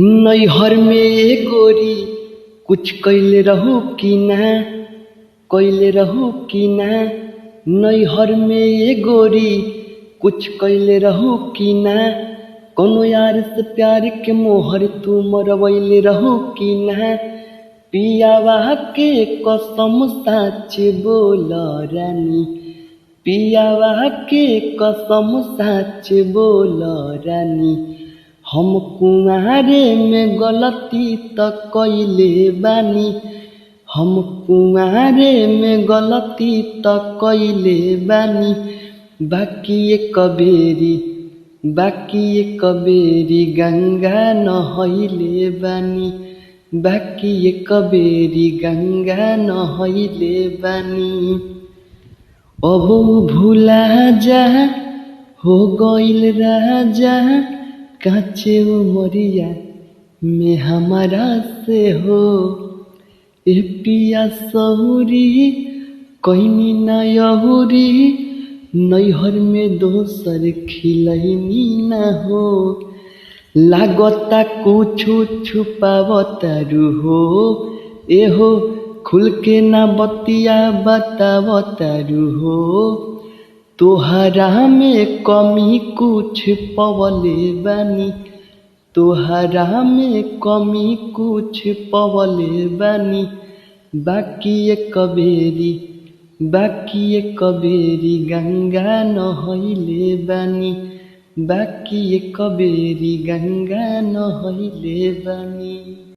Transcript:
नैहर में गोरी कुछ कैले रहू कि ना, कैले रहू कि ना। नैहर में गोरी कुछ कैले रहू कि ना। कोनो यार से प्यार के मोहर तू मरवैले रहू कि ना। पियावा के कसम साच बोल रानी, पियावा के कसम साच बोल रानी। हम कुंवारे में गलती त कइले बानी, हम कुंवारे में गलती त कइले बानी। बाकी एक बेरी गंगा नहइले बानी, बाकी एक बेरी गंगा नहइले बानी। अब भुला जा हो गइल राजा, काचे उमरिया में हमारा से हो। ए पिया सहुरी कइनी ना यहुरी, नैहर में दोसर खिलैनी ना हो। लागता कुछु छुपावतारू हो, एहो खुल के ना बतिया बतावतारू हो। तोहरा में कमी कुछ पवले बानी, तोहरा में कमी कुछ पवले बानी। बाकी एक बेरी गंगा नहइले बानी, बाकी एक बेरी गंगा नहइले बानी।